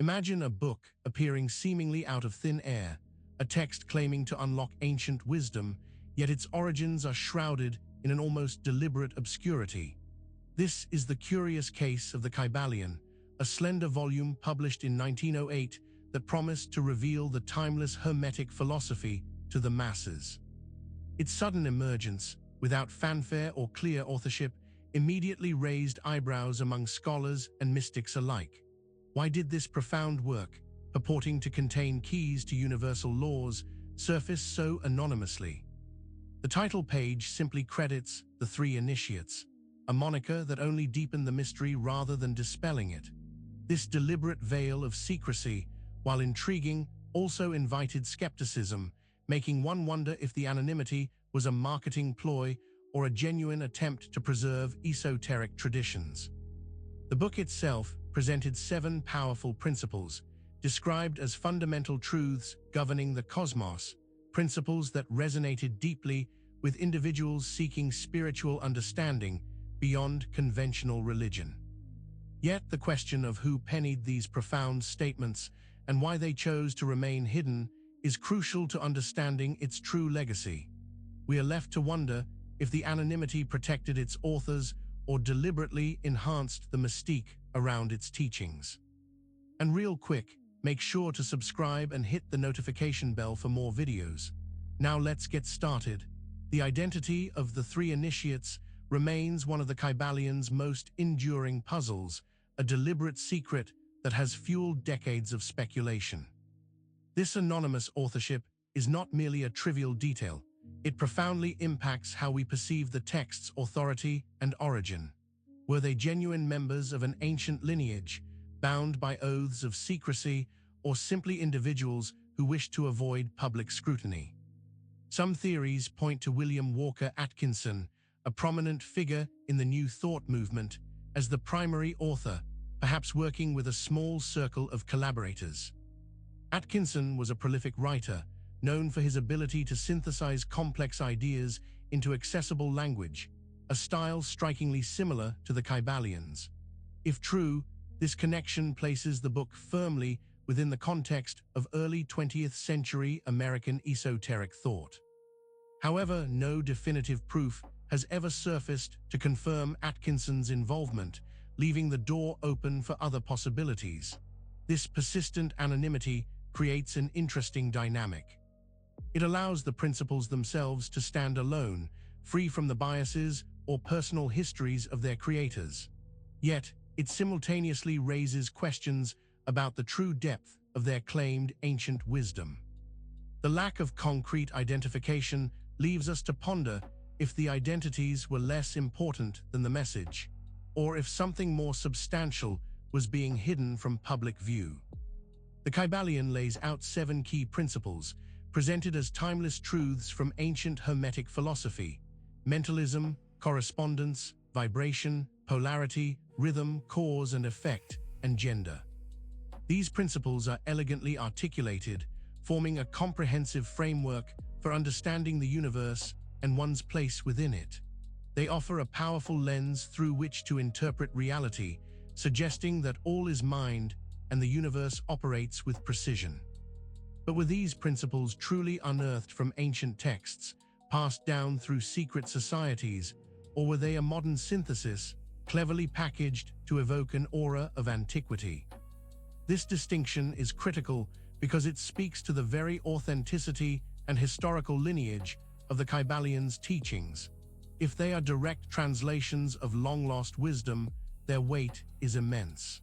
Imagine a book appearing seemingly out of thin air, a text claiming to unlock ancient wisdom, yet its origins are shrouded in an almost deliberate obscurity. This is the curious case of the Kybalion, a slender volume published in 1908 that promised to reveal the timeless Hermetic philosophy to the masses. Its sudden emergence, without fanfare or clear authorship, immediately raised eyebrows among scholars and mystics alike. Why did this profound work, purporting to contain keys to universal laws, surface so anonymously? The title page simply credits the three initiates, a moniker that only deepened the mystery rather than dispelling it. This deliberate veil of secrecy, while intriguing, also invited skepticism, making one wonder if the anonymity was a marketing ploy or a genuine attempt to preserve esoteric traditions. The book itself presented 7 powerful principles, described as fundamental truths governing the cosmos, principles that resonated deeply with individuals seeking spiritual understanding beyond conventional religion. Yet the question of who penned these profound statements and why they chose to remain hidden is crucial to understanding its true legacy. We are left to wonder if the anonymity protected its authors or deliberately enhanced the mystique around its teachings. And real quick, make sure to subscribe and hit the notification bell for more videos. Now let's get started. The identity of the three initiates remains one of the Kybalion's most enduring puzzles, a deliberate secret that has fueled decades of speculation. This anonymous authorship is not merely a trivial detail. It profoundly impacts how we perceive the text's authority and origin. Were they genuine members of an ancient lineage, bound by oaths of secrecy, or simply individuals who wished to avoid public scrutiny? Some theories point to William Walker Atkinson, a prominent figure in the New Thought movement, as the primary author, perhaps working with a small circle of collaborators. Atkinson was a prolific writer, known for his ability to synthesize complex ideas into accessible language, a style strikingly similar to the Kybalion's. If true, this connection places the book firmly within the context of early 20th century American esoteric thought. However, no definitive proof has ever surfaced to confirm Atkinson's involvement, leaving the door open for other possibilities. This persistent anonymity creates an interesting dynamic. It allows the principles themselves to stand alone, free from the biases or personal histories of their creators. Yet, it simultaneously raises questions about the true depth of their claimed ancient wisdom. The lack of concrete identification leaves us to ponder if the identities were less important than the message, or if something more substantial was being hidden from public view. The Kybalion lays out 7 key principles, presented as timeless truths from ancient Hermetic philosophy: mentalism, correspondence, vibration, polarity, rhythm, cause and effect, and gender. These principles are elegantly articulated, forming a comprehensive framework for understanding the universe and one's place within it. They offer a powerful lens through which to interpret reality, suggesting that all is mind and the universe operates with precision. But were these principles truly unearthed from ancient texts, passed down through secret societies, or were they a modern synthesis, cleverly packaged to evoke an aura of antiquity? This distinction is critical because it speaks to the very authenticity and historical lineage of the Kybalion's teachings. If they are direct translations of long-lost wisdom, their weight is immense.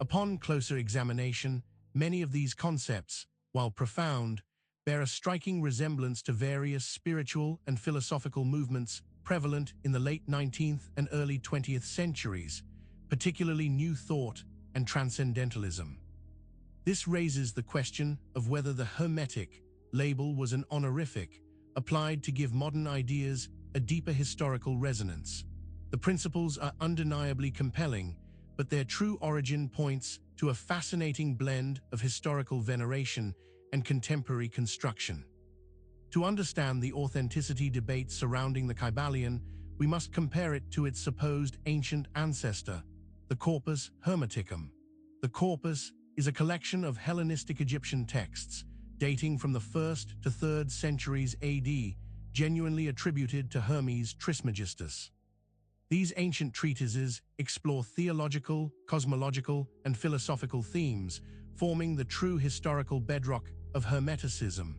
Upon closer examination, many of these concepts, while profound, bear a striking resemblance to various spiritual and philosophical movements prevalent in the late 19th and early 20th centuries, particularly New Thought and Transcendentalism. This raises the question of whether the Hermetic label was an honorific, applied to give modern ideas a deeper historical resonance. The principles are undeniably compelling, but their true origin points to a fascinating blend of historical veneration and contemporary construction. To understand the authenticity debate surrounding the Kybalion, we must compare it to its supposed ancient ancestor, the Corpus Hermeticum. The corpus is a collection of Hellenistic Egyptian texts dating from the 1st to 3rd centuries AD, genuinely attributed to Hermes Trismegistus. These ancient treatises explore theological, cosmological, and philosophical themes, forming the true historical bedrock of Hermeticism.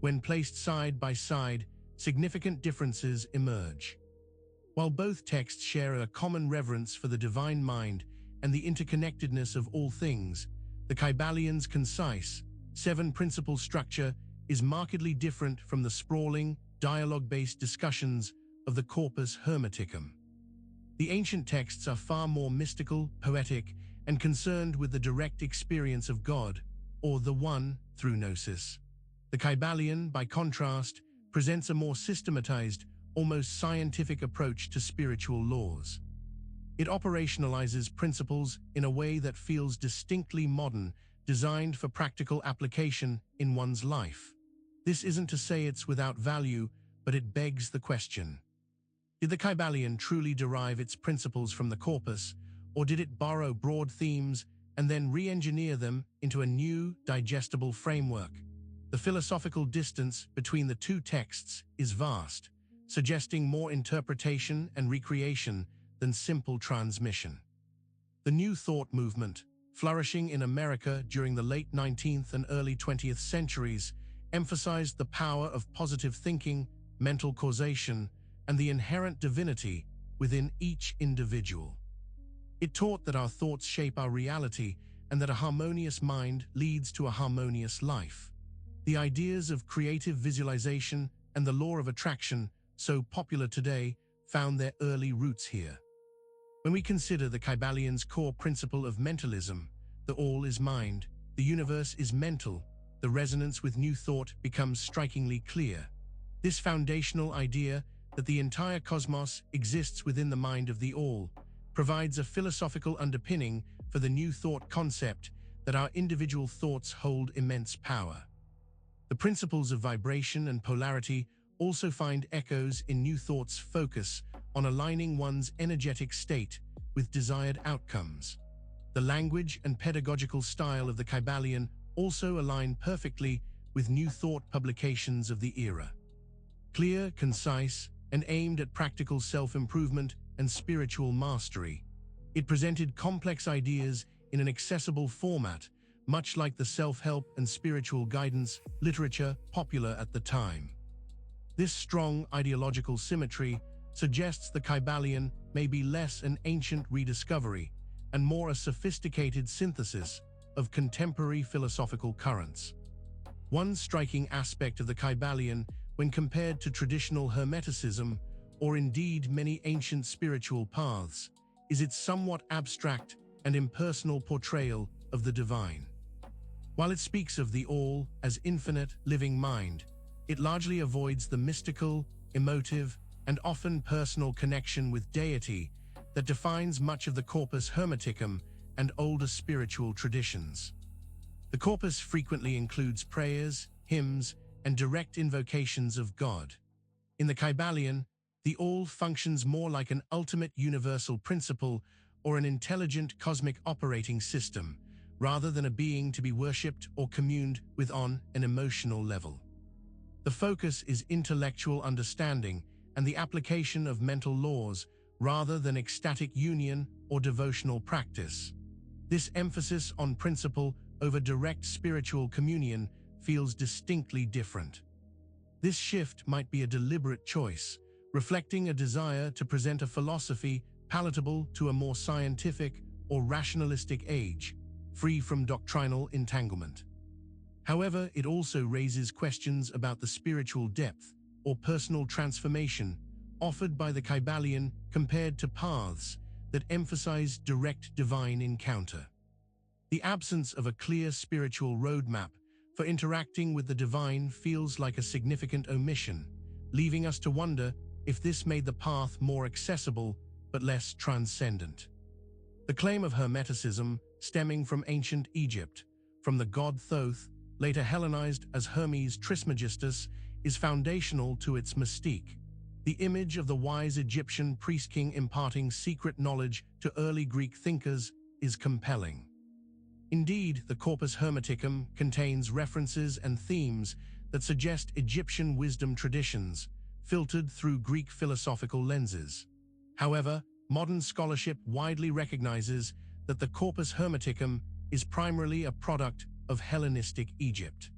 When placed side by side, significant differences emerge. While both texts share a common reverence for the divine mind and the interconnectedness of all things, the Kybalion's concise, seven-principle structure is markedly different from the sprawling, dialogue-based discussions of the Corpus Hermeticum. The ancient texts are far more mystical, poetic, and concerned with the direct experience of God, or the One, through gnosis. The Kybalion, by contrast, presents a more systematized, almost scientific approach to spiritual laws. It operationalizes principles in a way that feels distinctly modern, designed for practical application in one's life. This isn't to say it's without value, but it begs the question: did the Kybalion truly derive its principles from the corpus, or did it borrow broad themes and then re-engineer them into a new, digestible framework? The philosophical distance between the two texts is vast, suggesting more interpretation and recreation than simple transmission. The New Thought movement, flourishing in America during the late 19th and early 20th centuries, emphasized the power of positive thinking, mental causation, and the inherent divinity within each individual. It taught that our thoughts shape our reality and that a harmonious mind leads to a harmonious life. The ideas of creative visualization and the law of attraction, so popular today, found their early roots here. When we consider the Kybalion's core principle of mentalism, the all is mind, the universe is mental, the resonance with New Thought becomes strikingly clear. This foundational idea that the entire cosmos exists within the mind of the all provides a philosophical underpinning for the New Thought concept that our individual thoughts hold immense power. The principles of vibration and polarity also find echoes in New Thought's focus on aligning one's energetic state with desired outcomes. The language and pedagogical style of the Kybalion also align perfectly with New Thought publications of the era. Clear, concise, and aimed at practical self-improvement and spiritual mastery, it presented complex ideas in an accessible format, much like the self-help and spiritual guidance literature popular at the time. This strong ideological symmetry suggests the Kybalion may be less an ancient rediscovery and more a sophisticated synthesis of contemporary philosophical currents. One striking aspect of the Kybalion, when compared to traditional Hermeticism, or indeed many ancient spiritual paths, is its somewhat abstract and impersonal portrayal of the divine. While it speaks of the all as infinite, living mind, it largely avoids the mystical, emotive, and often personal connection with deity that defines much of the Corpus Hermeticum and older spiritual traditions. The corpus frequently includes prayers, hymns, and direct invocations of God. In the Kybalion, the all functions more like an ultimate universal principle or an intelligent cosmic operating system, rather than a being to be worshipped or communed with on an emotional level. The focus is intellectual understanding and the application of mental laws rather than ecstatic union or devotional practice. This emphasis on principle over direct spiritual communion feels distinctly different. This shift might be a deliberate choice, reflecting a desire to present a philosophy palatable to a more scientific or rationalistic age, free from doctrinal entanglement. However, it also raises questions about the spiritual depth or personal transformation offered by the Kybalion compared to paths that emphasize direct divine encounter. The absence of a clear spiritual roadmap for interacting with the divine feels like a significant omission, leaving us to wonder if this made the path more accessible but less transcendent. The claim of Hermeticism, stemming from ancient Egypt, from the god Thoth, later Hellenized as Hermes Trismegistus, is foundational to its mystique. The image of the wise Egyptian priest-king imparting secret knowledge to early Greek thinkers is compelling. Indeed, the Corpus Hermeticum contains references and themes that suggest Egyptian wisdom traditions, filtered through Greek philosophical lenses. However, modern scholarship widely recognizes that the Corpus Hermeticum is primarily a product of Hellenistic Egypt.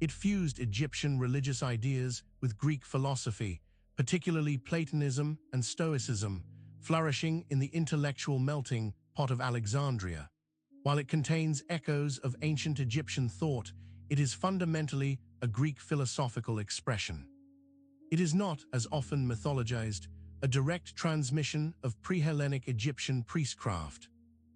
It fused Egyptian religious ideas with Greek philosophy, particularly Platonism and Stoicism, flourishing in the intellectual melting pot of Alexandria. While it contains echoes of ancient Egyptian thought, it is fundamentally a Greek philosophical expression. It is not, as often mythologized, a direct transmission of pre-Hellenic Egyptian priestcraft.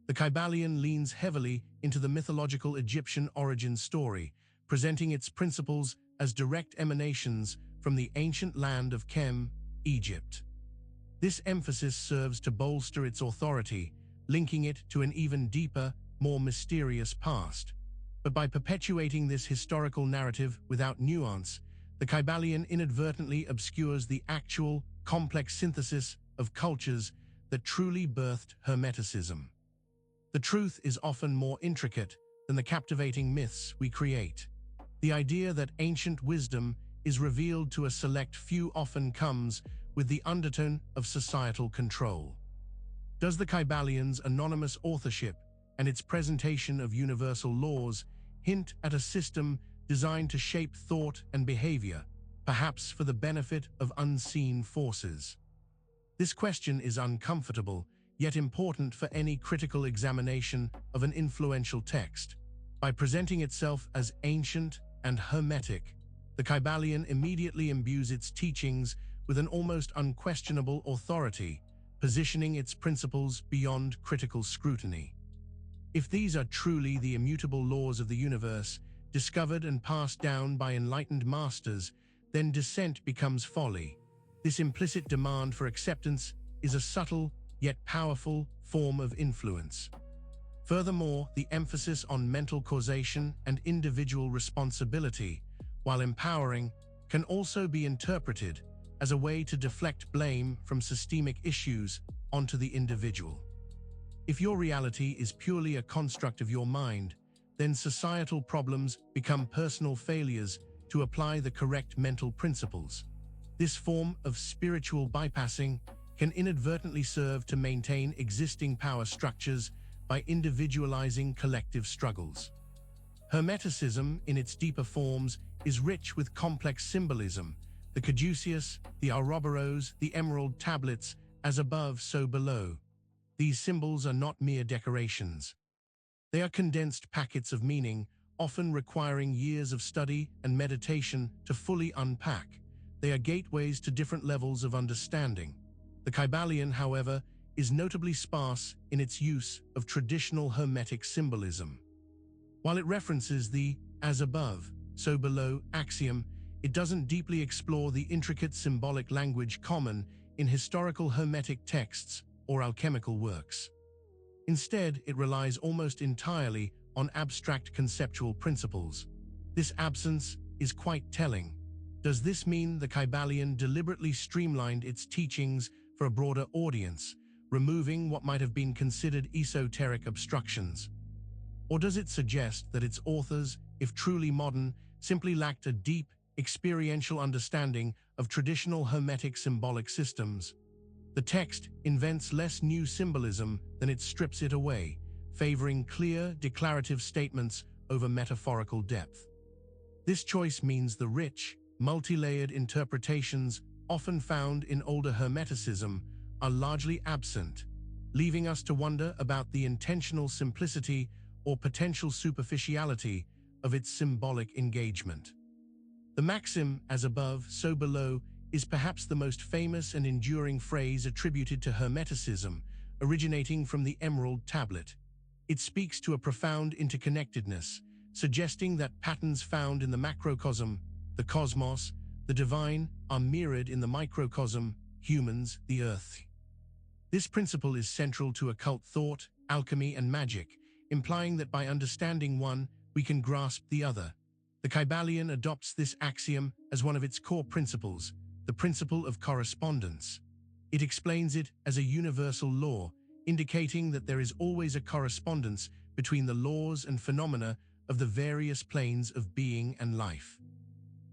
The Kybalion leans heavily into the mythological Egyptian origin story, presenting its principles as direct emanations from the ancient land of Kem, Egypt. This emphasis serves to bolster its authority, linking it to an even deeper, more mysterious past. But by perpetuating this historical narrative without nuance, the Kybalion inadvertently obscures the actual, complex synthesis of cultures that truly birthed Hermeticism. The truth is often more intricate than the captivating myths we create. The idea that ancient wisdom is revealed to a select few often comes with the undertone of societal control. Does the Kybalion's anonymous authorship and its presentation of universal laws hint at a system designed to shape thought and behavior, perhaps for the benefit of unseen forces? This question is uncomfortable, yet important for any critical examination of an influential text. By presenting itself as ancient and hermetic, the Kybalion immediately imbues its teachings with an almost unquestionable authority, positioning its principles beyond critical scrutiny. If these are truly the immutable laws of the universe, discovered and passed down by enlightened masters, then dissent becomes folly. This implicit demand for acceptance is a subtle, yet powerful, form of influence. Furthermore, the emphasis on mental causation and individual responsibility, while empowering, can also be interpreted as a way to deflect blame from systemic issues onto the individual. If your reality is purely a construct of your mind, then societal problems become personal failures to apply the correct mental principles. This form of spiritual bypassing can inadvertently serve to maintain existing power structures by individualizing collective struggles. Hermeticism, in its deeper forms, is rich with complex symbolism: the caduceus, the ouroboros, the emerald tablets, as above, so below. These symbols are not mere decorations. They are condensed packets of meaning, often requiring years of study and meditation to fully unpack. They are gateways to different levels of understanding. The Kybalion, however, is notably sparse in its use of traditional Hermetic symbolism. While it references the as above, so below axiom, it doesn't deeply explore the intricate symbolic language common in historical Hermetic texts or alchemical works. Instead, it relies almost entirely on abstract conceptual principles. This absence is quite telling. Does this mean the Kybalion deliberately streamlined its teachings for a broader audience, removing what might have been considered esoteric obstructions? Or does it suggest that its authors, if truly modern, simply lacked a deep, experiential understanding of traditional Hermetic symbolic systems? The text invents less new symbolism than it strips it away, favoring clear, declarative statements over metaphorical depth. This choice means the rich, multi-layered interpretations often found in older Hermeticism are largely absent, leaving us to wonder about the intentional simplicity or potential superficiality of its symbolic engagement. The maxim, as above, so below, is perhaps the most famous and enduring phrase attributed to Hermeticism, originating from the Emerald Tablet. It speaks to a profound interconnectedness, suggesting that patterns found in the macrocosm, the cosmos, the divine, are mirrored in the microcosm, humans, the earth. This principle is central to occult thought, alchemy, and magic, implying that by understanding one, we can grasp the other. The Kybalion adopts this axiom as one of its core principles, the principle of correspondence. It explains it as a universal law, indicating that there is always a correspondence between the laws and phenomena of the various planes of being and life.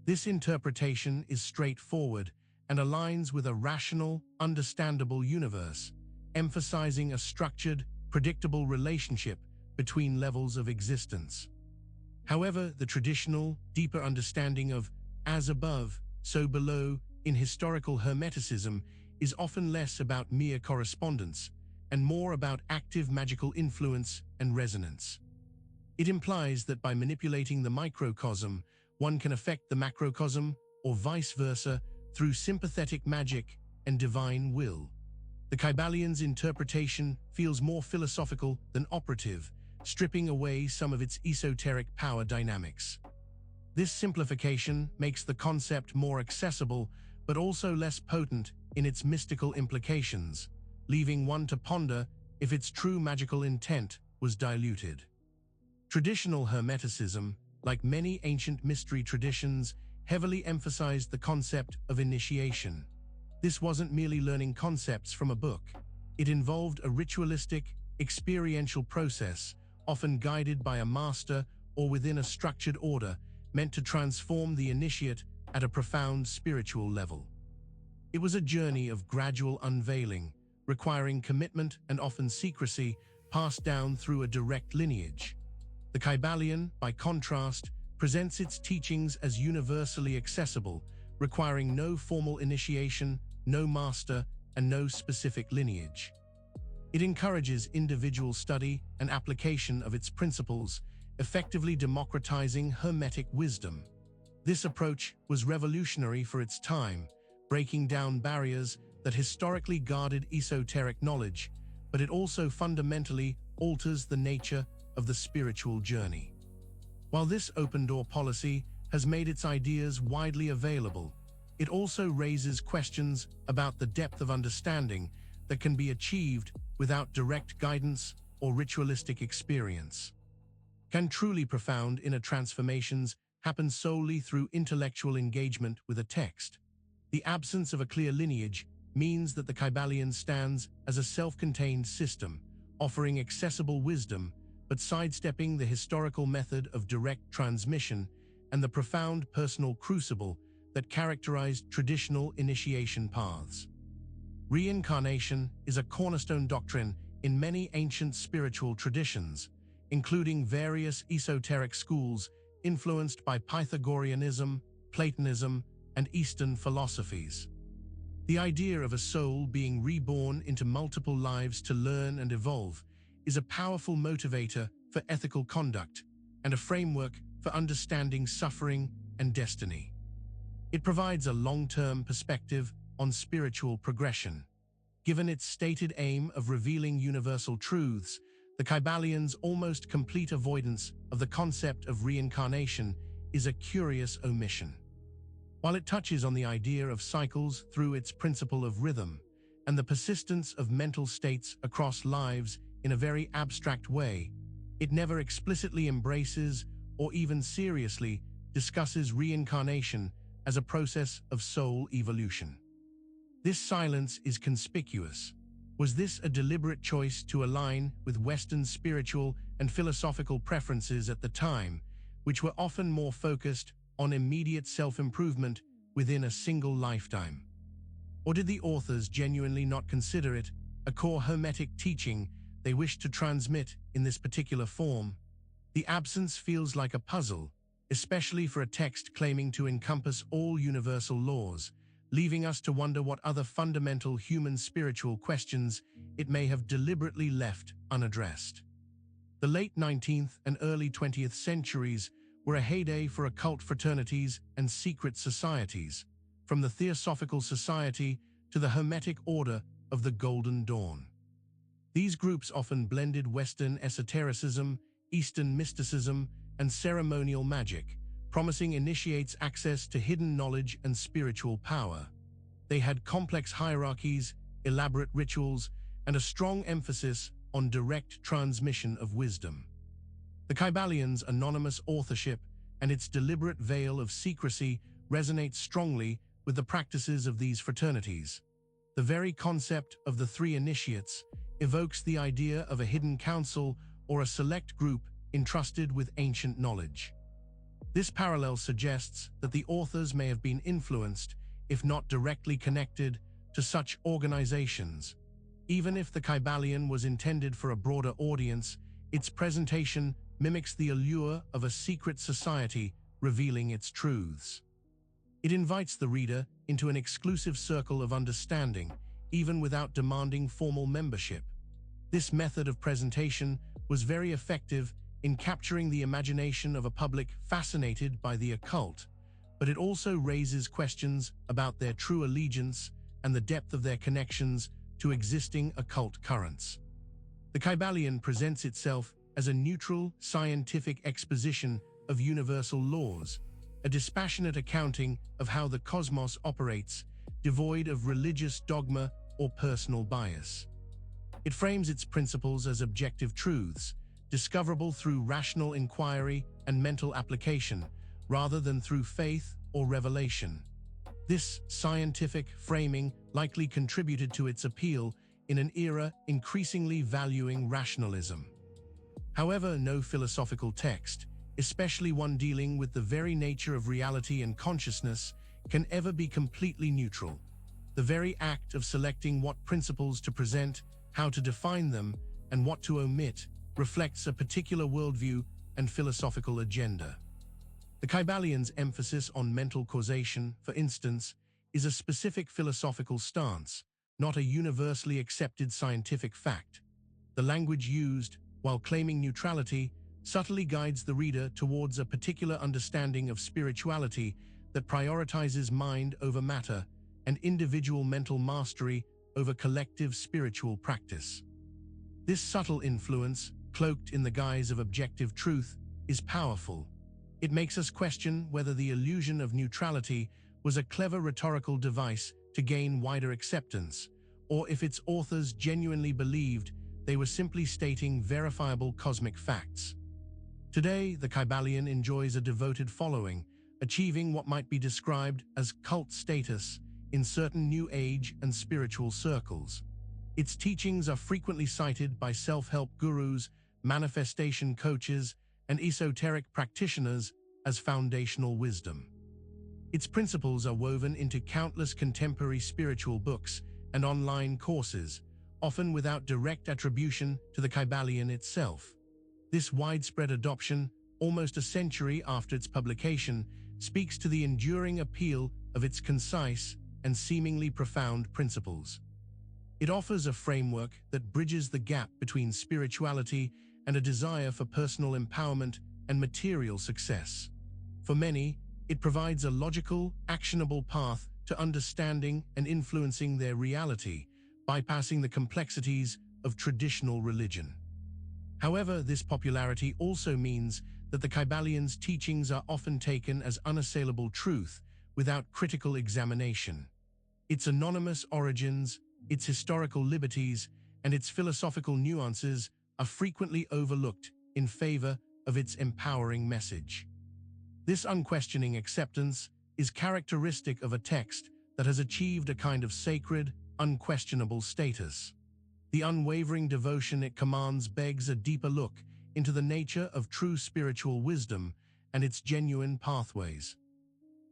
This interpretation is straightforward and aligns with a rational, understandable universe, emphasizing a structured, predictable relationship between levels of existence. However, the traditional, deeper understanding of as above, so below in historical Hermeticism is often less about mere correspondence and more about active magical influence and resonance. It implies that by manipulating the microcosm, one can affect the macrocosm, or vice versa, through sympathetic magic and divine will. The Kybalion's interpretation feels more philosophical than operative, stripping away some of its esoteric power dynamics. This simplification makes the concept more accessible, but also less potent in its mystical implications, leaving one to ponder if its true magical intent was diluted. Traditional Hermeticism, like many ancient mystery traditions, heavily emphasized the concept of initiation. This wasn't merely learning concepts from a book. It involved a ritualistic, experiential process, often guided by a master or within a structured order, meant to transform the initiate at a profound spiritual level. It was a journey of gradual unveiling, requiring commitment and often secrecy, passed down through a direct lineage. The Kybalion, by contrast, presents its teachings as universally accessible, requiring no formal initiation, no master, and no specific lineage. It encourages individual study and application of its principles, effectively democratizing Hermetic wisdom. This approach was revolutionary for its time, breaking down barriers that historically guarded esoteric knowledge, but it also fundamentally alters the nature of the spiritual journey. While this open-door policy has made its ideas widely available, it also raises questions about the depth of understanding that can be achieved without direct guidance or ritualistic experience. Can truly profound inner transformations happen solely through intellectual engagement with a text? The absence of a clear lineage means that the Kybalion stands as a self-contained system, offering accessible wisdom, but sidestepping the historical method of direct transmission and the profound personal crucible that characterized traditional initiation paths. Reincarnation is a cornerstone doctrine in many ancient spiritual traditions, including various esoteric schools influenced by Pythagoreanism, Platonism, and Eastern philosophies. The idea of a soul being reborn into multiple lives to learn and evolve is a powerful motivator for ethical conduct and a framework for understanding suffering and destiny. It provides a long-term perspective on spiritual progression. Given its stated aim of revealing universal truths, the Kybalion's almost complete avoidance of the concept of reincarnation is a curious omission. While it touches on the idea of cycles through its principle of rhythm and the persistence of mental states across lives in a very abstract way, it never explicitly embraces or even seriously discusses reincarnation as a process of soul evolution. This silence is conspicuous. Was this a deliberate choice to align with Western spiritual and philosophical preferences at the time, which were often more focused on immediate self-improvement within a single lifetime? Or did the authors genuinely not consider it a core Hermetic teaching they wished to transmit in this particular form? The absence feels like a puzzle, especially for a text claiming to encompass all universal laws, leaving us to wonder what other fundamental human spiritual questions it may have deliberately left unaddressed. The late 19th and early 20th centuries were a heyday for occult fraternities and secret societies, from the Theosophical Society to the Hermetic Order of the Golden Dawn. These groups often blended Western esotericism, Eastern mysticism, and ceremonial magic, promising initiates access to hidden knowledge and spiritual power. They had complex hierarchies, elaborate rituals, and a strong emphasis on direct transmission of wisdom. The Kybalion's anonymous authorship and its deliberate veil of secrecy resonate strongly with the practices of these fraternities. The very concept of the three initiates evokes the idea of a hidden council or a select group entrusted with ancient knowledge. This parallel suggests that the authors may have been influenced, if not directly connected, to such organizations. Even if the Kybalion was intended for a broader audience, its presentation mimics the allure of a secret society revealing its truths. It invites the reader into an exclusive circle of understanding, even without demanding formal membership. This method of presentation was very effective in capturing the imagination of a public fascinated by the occult, but it also raises questions about their true allegiance and the depth of their connections to existing occult currents. The Kybalion presents itself as a neutral, scientific exposition of universal laws, a dispassionate accounting of how the cosmos operates, devoid of religious dogma or personal bias. It frames its principles as objective truths, discoverable through rational inquiry and mental application, rather than through faith or revelation. This scientific framing likely contributed to its appeal in an era increasingly valuing rationalism. However, no philosophical text, especially one dealing with the very nature of reality and consciousness, can ever be completely neutral. The very act of selecting what principles to present, how to define them, and what to omit reflects a particular worldview and philosophical agenda. The Kybalion's emphasis on mental causation, for instance, is a specific philosophical stance, not a universally accepted scientific fact. The language used, while claiming neutrality, subtly guides the reader towards a particular understanding of spirituality that prioritizes mind over matter and individual mental mastery over collective spiritual practice. This subtle influence, cloaked in the guise of objective truth, is powerful. It makes us question whether the illusion of neutrality was a clever rhetorical device to gain wider acceptance, or if its authors genuinely believed they were simply stating verifiable cosmic facts. Today, the Kybalion enjoys a devoted following, achieving what might be described as cult status in certain New Age and spiritual circles. Its teachings are frequently cited by self-help gurus, manifestation coaches, and esoteric practitioners as foundational wisdom. Its principles are woven into countless contemporary spiritual books and online courses, often without direct attribution to the Kybalion itself. This widespread adoption, almost a century after its publication, speaks to the enduring appeal of its concise and seemingly profound principles. It offers a framework that bridges the gap between spirituality and a desire for personal empowerment and material success. For many, it provides a logical, actionable path to understanding and influencing their reality, bypassing the complexities of traditional religion. However, this popularity also means that the Kybalion's teachings are often taken as unassailable truth without critical examination. Its anonymous origins, its historical liberties, and its philosophical nuances are frequently overlooked in favor of its empowering message. This unquestioning acceptance is characteristic of a text that has achieved a kind of sacred, unquestionable status. The unwavering devotion it commands begs a deeper look into the nature of true spiritual wisdom and its genuine pathways.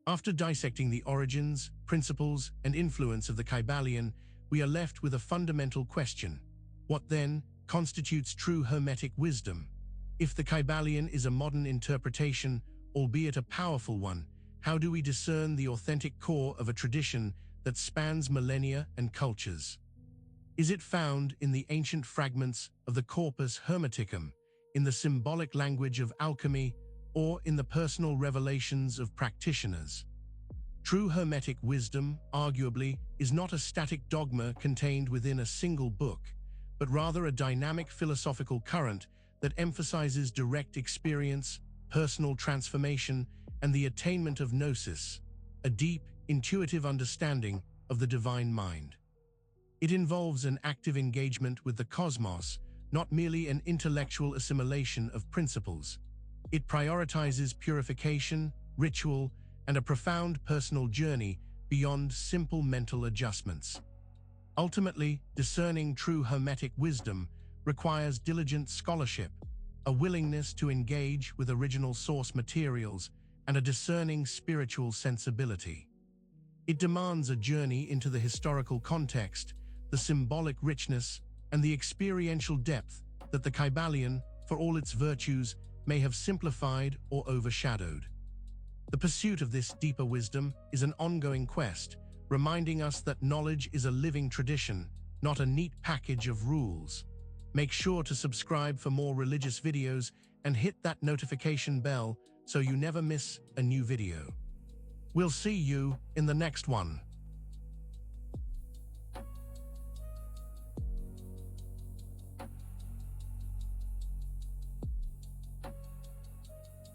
After dissecting the origins, principles, and influence of the Kybalion, we are left with a fundamental question. What then constitutes true Hermetic wisdom? If the Kybalion is a modern interpretation, albeit a powerful one, how do we discern the authentic core of a tradition that spans millennia and cultures? Is it found in the ancient fragments of the corpus hermeticum, in the symbolic language of alchemy, or in the personal revelations of practitioners? True Hermetic wisdom, arguably, is not a static dogma contained within a single book, but rather a dynamic philosophical current that emphasizes direct experience, personal transformation, and the attainment of gnosis, a deep, intuitive understanding of the divine mind. It involves an active engagement with the cosmos, not merely an intellectual assimilation of principles. It prioritizes purification, ritual, and a profound personal journey beyond simple mental adjustments. Ultimately, discerning true Hermetic wisdom requires diligent scholarship, a willingness to engage with original source materials, and a discerning spiritual sensibility. It demands a journey into the historical context, the symbolic richness, and the experiential depth that the Kybalion, for all its virtues, may have simplified or overshadowed. The pursuit of this deeper wisdom is an ongoing quest, reminding us that knowledge is a living tradition, not a neat package of rules. Make sure to subscribe for more religious videos and hit that notification bell so you never miss a new video. We'll see you in the next one.